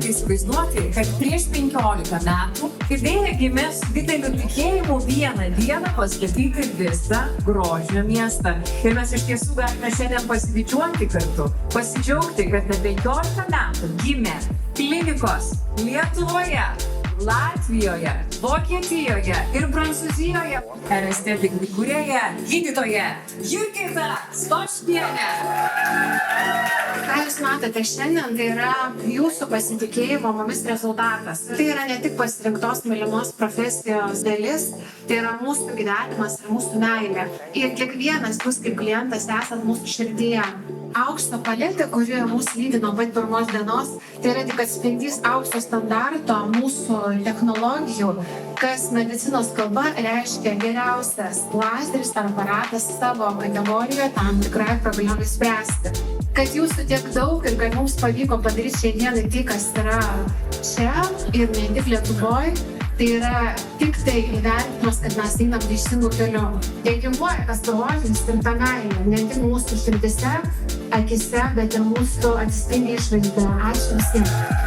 galite įsivaizduoti, kad prieš 15 metų idėja gimė su dideliu tikėjimu vieną dieną pastatyti visą grožio miestą. Ir mes iš tiesų galime šiandien pasididžiuoti kartu, pasidžiaugti, kad per 15 metų gimė klinikos Lietuvoje, Latvijoje, Vokietijoje ir Prancūzijoje. Estetik įkūrėja, gydytoja Jurgita Stočkienė. Ką jūs matote šiandien, tai yra jūsų pasitikėjimo mumis rezultatas. Tai yra ne tik pasirinktos mylimos profesijos dalis, tai yra mūsų gyvenimas ir mūsų meilė. Ir kiekvienas jūs kaip klientas esat mūsų širdyje. Aukso paletė, kuri mūsų lydi nuo pat pirmos dienos, tai yra tik atspindys aukso standarto mūsų technologijų, kas medicinos kalba reiškia geriausias lazeris ar aparatas savo kategorijoje tam tikrai problemai spręsti. Kad jūsų tiek daug ir kad mums pavyko padaryti šiandienai tai, kas yra čia ir ne tik Lietuvoje, tai yra tik tai įvertinimas, kad mes einam teisingų kelių. Tai gyvuoja tas grožis ir ta meilė, ne tik mūsų širdise, akise, bet ir mūsų atsispindi išvaizdoje. Ačiū visiems.